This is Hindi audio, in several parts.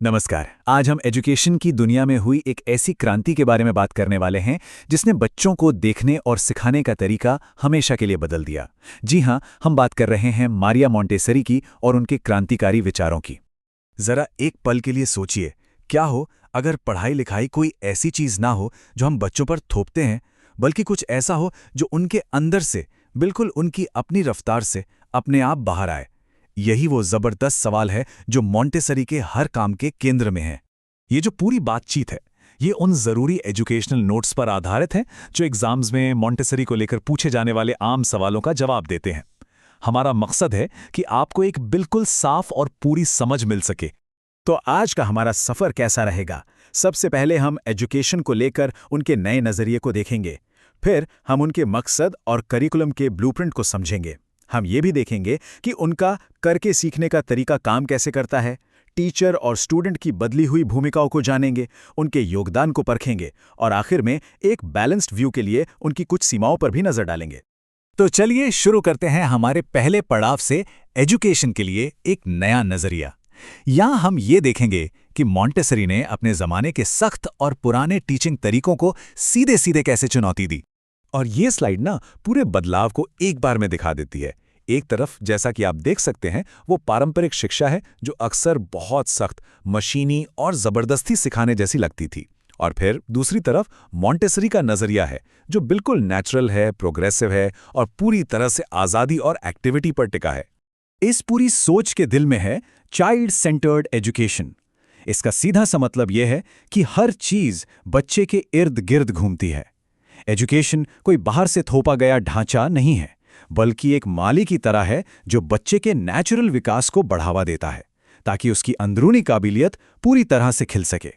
नमस्कार। आज हम एजुकेशन की दुनिया में हुई एक ऐसी क्रांति के बारे में बात करने वाले हैं जिसने बच्चों को देखने और सिखाने का तरीका हमेशा के लिए बदल दिया। जी हाँ, हम बात कर रहे हैं मारिया मोंटेसरी की और उनके क्रांतिकारी विचारों की। जरा एक पल के लिए सोचिए, क्या हो अगर पढ़ाई लिखाई कोई ऐसी चीज ना हो जो हम बच्चों पर थोपते हैं, बल्कि कुछ ऐसा हो जो उनके अंदर से, बिल्कुल उनकी अपनी रफ्तार से अपने आप बाहर आए। यही वो जबरदस्त सवाल है जो मोंटेसरी के हर काम के केंद्र में है। ये जो पूरी बातचीत है, ये उन जरूरी एजुकेशनल नोट्स पर आधारित है जो एग्जाम्स में मोंटेसरी को लेकर पूछे जाने वाले आम सवालों का जवाब देते हैं। हमारा मकसद है कि आपको एक बिल्कुल साफ और पूरी समझ मिल सके। तो आज का हमारा सफर कैसा रहेगा? सबसे पहले हम एजुकेशन को लेकर उनके नए नजरिए को देखेंगे। फिर हम उनके मकसद और करिकुलम के ब्लूप्रिंट को समझेंगे। हम ये भी देखेंगे कि उनका करके सीखने का तरीका काम कैसे करता है। टीचर और स्टूडेंट की बदली हुई भूमिकाओं को जानेंगे, उनके योगदान को परखेंगे और आखिर में एक बैलेंस्ड व्यू के लिए उनकी कुछ सीमाओं पर भी नजर डालेंगे। तो चलिए शुरू करते हैं हमारे पहले पड़ाव से, एजुकेशन के लिए एक नया नजरिया। यहाँ हम ये देखेंगे कि मोंटेसरी ने अपने जमाने के सख्त और पुराने टीचिंग तरीकों को सीधे सीधे कैसे चुनौती दी। और ये स्लाइड ना पूरे बदलाव को एक बार में दिखा देती है। एक तरफ, जैसा कि आप देख सकते हैं, वो पारंपरिक शिक्षा है जो अक्सर बहुत सख्त, मशीनी और जबरदस्ती सिखाने जैसी लगती थी। और फिर दूसरी तरफ मोंटेसरी का नजरिया है जो बिल्कुल नेचुरल है, प्रोग्रेसिव है और पूरी तरह से आज़ादी और एक्टिविटी पर टिका है। इस पूरी सोच के दिल में है चाइल्ड सेंटर्ड एजुकेशन। इसका सीधा सा मतलब यह है कि हर चीज बच्चे के इर्द गिर्द घूमती है। एजुकेशन कोई बाहर से थोपा गया ढांचा नहीं है, बल्कि एक माली की तरह है जो बच्चे के नेचुरल विकास को बढ़ावा देता है ताकि उसकी अंदरूनी काबिलियत पूरी तरह से खिल सके।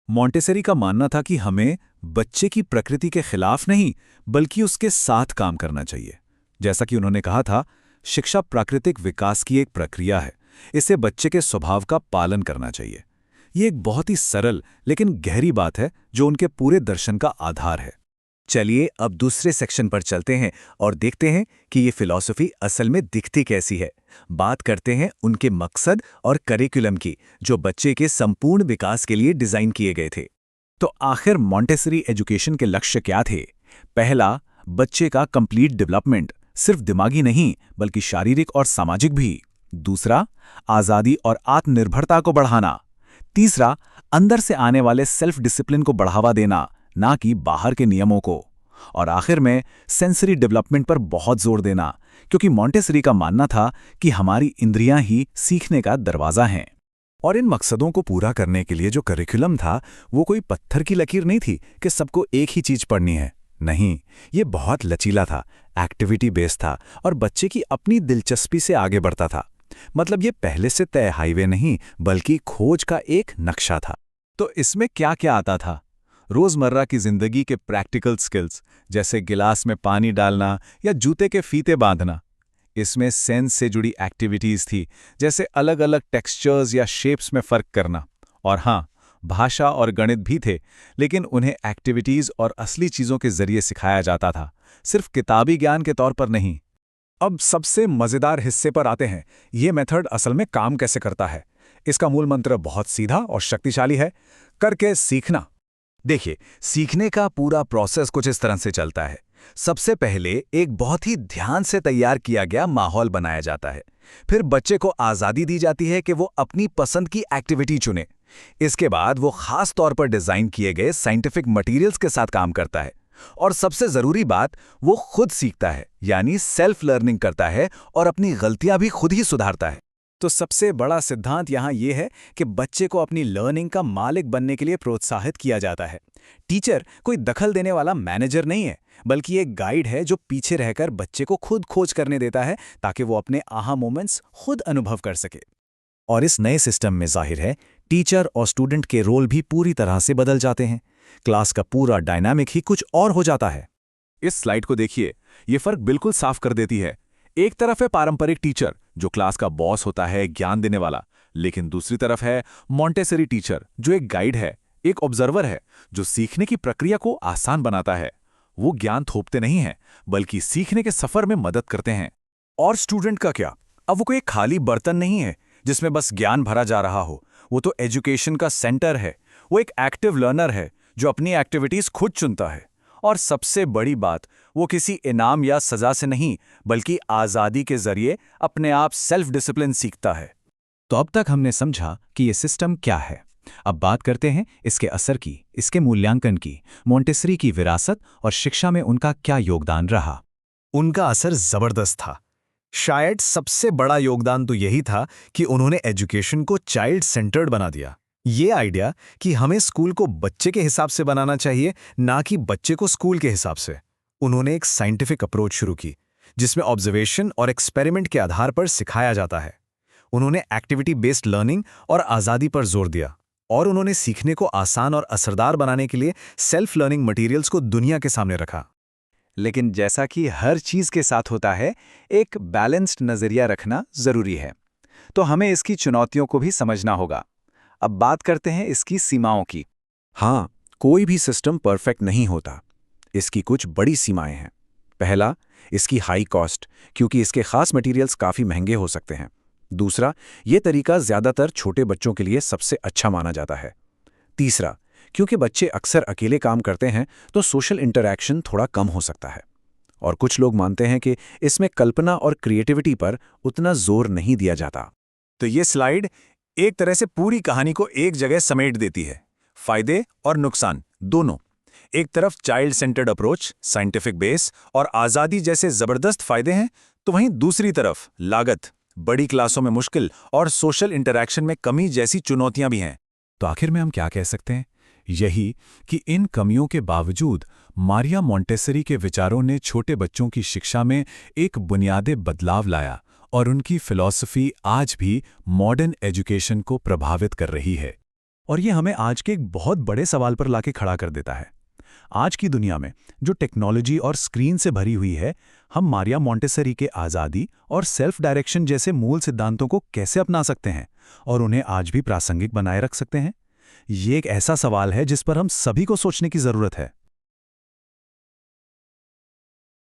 मोंटेसरी का मानना था कि हमें बच्चे की प्रकृति के खिलाफ नहीं, बल्कि उसके साथ काम करना चाहिए। जैसा कि उन्होंने कहा था, शिक्षा प्राकृतिक विकास की एक प्रक्रिया है, इसे बच्चे के स्वभाव का पालन करना चाहिए। ये एक बहुत ही सरल लेकिन गहरी बात है जो उनके पूरे दर्शन का आधार है। चलिए अब दूसरे सेक्शन पर चलते हैं और देखते हैं कि ये फिलॉसफी असल में दिखती कैसी है। बात करते हैं उनके मकसद और करिकुलम की, जो बच्चे के संपूर्ण विकास के लिए डिजाइन किए गए थे। तो आखिर मोंटेसरी एजुकेशन के लक्ष्य क्या थे? पहला, बच्चे का कंप्लीट डेवलपमेंट, सिर्फ दिमागी नहीं बल्कि शारीरिक और सामाजिक भी। दूसरा, आज़ादी और आत्मनिर्भरता को बढ़ाना। तीसरा, अंदर से आने वाले सेल्फ डिसिप्लिन को बढ़ावा देना, ना कि बाहर के नियमों को। और आखिर में सेंसरी डेवलपमेंट पर बहुत जोर देना, क्योंकि मोंटेसरी का मानना था कि हमारी इंद्रियां ही सीखने का दरवाजा हैं। और इन मकसदों को पूरा करने के लिए जो करिकुलम था, वो कोई पत्थर की लकीर नहीं थी कि सबको एक ही चीज पढ़नी है। नहीं, ये बहुत लचीला था, एक्टिविटी बेस्ड था और बच्चे की अपनी दिलचस्पी से आगे बढ़ता था। मतलब ये पहले से तय हाईवे नहीं, बल्कि खोज का एक नक्शा था। तो इसमें क्या क्या आता था? रोजमर्रा की जिंदगी के प्रैक्टिकल स्किल्स, जैसे गिलास में पानी डालना या जूते के फीते बांधना। इसमें सेंस से जुड़ी एक्टिविटीज थी, जैसे अलग अलग टेक्सचर्स या शेप्स में फर्क करना। और हाँ, भाषा और गणित भी थे, लेकिन उन्हें एक्टिविटीज और असली चीजों के जरिए सिखाया जाता था, सिर्फ किताबी ज्ञान के तौर पर नहीं। अब सबसे मजेदार हिस्से पर आते हैं। ये मेथड असल में काम कैसे करता है? इसका मूल मंत्र बहुत सीधा और शक्तिशाली है, करके सीखना। देखिए, सीखने का पूरा प्रोसेस कुछ इस तरह से चलता है। सबसे पहले एक बहुत ही ध्यान से तैयार किया गया माहौल बनाया जाता है। फिर बच्चे को आज़ादी दी जाती है कि वो अपनी पसंद की एक्टिविटी चुने। इसके बाद वो खास तौर पर डिज़ाइन किए गए साइंटिफिक मटेरियल्स के साथ काम करता है। और सबसे ज़रूरी बात, वो खुद सीखता है, यानी सेल्फ लर्निंग करता है और अपनी गलतियां भी खुद ही सुधारता है। तो सबसे बड़ा सिद्धांत यहाँ ये है कि बच्चे को अपनी लर्निंग का मालिक बनने के लिए प्रोत्साहित किया जाता है। टीचर कोई दखल देने वाला मैनेजर नहीं है, बल्कि एक गाइड है जो पीछे रहकर बच्चे को खुद खोज करने देता है ताकि वो अपने आहा मोमेंट्स खुद अनुभव कर सके। और इस नए सिस्टम में जाहिर है, टीचर और स्टूडेंट के रोल भी पूरी तरह से बदल जाते हैं। क्लास का पूरा डायनामिक ही कुछ और हो जाता है। इस स्लाइड को देखिए, ये फर्क बिल्कुल साफ कर देती है। एक तरफ है पारंपरिक टीचर जो क्लास का बॉस होता है, ज्ञान देने वाला, लेकिन दूसरी तरफ है मोंटेसरी टीचर जो एक गाइड है, एक ऑब्जर्वर है, जो सीखने की प्रक्रिया को आसान बनाता है। वो ज्ञान थोपते नहीं हैं, बल्कि सीखने के सफर में मदद करते हैं। और स्टूडेंट का क्या? अब वो कोई खाली बर्तन नहीं है जिसमें बस ज्ञान भरा जा रहा हो। वो तो एजुकेशन का सेंटर है। वो एक एक्टिव लर्नर है जो अपनी एक्टिविटीज खुद चुनता है। और सबसे बड़ी बात, वो किसी इनाम या सजा से नहीं, बल्कि आज़ादी के जरिए अपने आप सेल्फ डिसिप्लिन सीखता है। तो अब तक हमने समझा कि ये सिस्टम क्या है। अब बात करते हैं इसके असर की, इसके मूल्यांकन की, मोंटेसरी की विरासत और शिक्षा में उनका क्या योगदान रहा। उनका असर जबरदस्त था। शायद सबसे बड़ा योगदान तो यही था कि उन्होंने एजुकेशन को चाइल्ड सेंटर्ड बना दिया। ये आइडिया कि हमें स्कूल को बच्चे के हिसाब से बनाना चाहिए, ना कि बच्चे को स्कूल के हिसाब से। उन्होंने एक साइंटिफिक अप्रोच शुरू की जिसमें ऑब्जर्वेशन और एक्सपेरिमेंट के आधार पर सिखाया जाता है। उन्होंने एक्टिविटी बेस्ड लर्निंग और आज़ादी पर जोर दिया, और उन्होंने सीखने को आसान और असरदार बनाने के लिए सेल्फ लर्निंग मटेरियल्स को दुनिया के सामने रखा। लेकिन जैसा कि हर चीज के साथ होता है, एक बैलेंस्ड नजरिया रखना जरूरी है। तो हमें इसकी चुनौतियों को भी समझना होगा। अब बात करते हैं इसकी सीमाओं की। हाँ, कोई भी सिस्टम परफेक्ट नहीं होता। इसकी कुछ बड़ी सीमाएं हैं। पहला, इसकी हाई कॉस्ट, क्योंकि इसके खास मटेरियल्स काफ़ी महंगे हो सकते हैं। दूसरा, ये तरीका ज़्यादातर छोटे बच्चों के लिए सबसे अच्छा माना जाता है। तीसरा, क्योंकि बच्चे अक्सर अकेले काम करते हैं तो सोशल इंटरैक्शन थोड़ा कम हो सकता है। और कुछ लोग मानते हैं कि इसमें कल्पना और क्रिएटिविटी पर उतना जोर नहीं दिया जाता। तो ये स्लाइड एक तरह से पूरी कहानी को एक जगह समेट देती है, फायदे और नुकसान दोनों। एक तरफ child centred approach, scientific base और आज़ादी जैसे ज़बरदस्त फायदे हैं, तो वहीं दूसरी तरफ लागत, बड़ी क्लासों में मुश्किल और सोशल इंटरैक्शन में कमी जैसी चुनौतियां भी हैं। तो आखिर में हम क्या कह सकते हैं? यही कि इन कमियों के बावजूद मारिया मोंटेसरी के विचारों ने छोटे बच्चों की शिक्षा में एक बुनियादी बदलाव लाया, और उनकी फिलॉसफी आज भी मॉडर्न एजुकेशन को प्रभावित कर रही है। और ये हमें आज के एक बहुत बड़े सवाल पर लाके खड़ा कर देता है। आज की दुनिया में जो टेक्नोलॉजी और स्क्रीन से भरी हुई है, हम मारिया मोंटेसरी के आज़ादी और सेल्फ डायरेक्शन जैसे मूल सिद्धांतों को कैसे अपना सकते हैं और उन्हें आज भी प्रासंगिक बनाए रख सकते हैं? ये एक ऐसा सवाल है जिस पर हम सभी को सोचने की ज़रूरत है।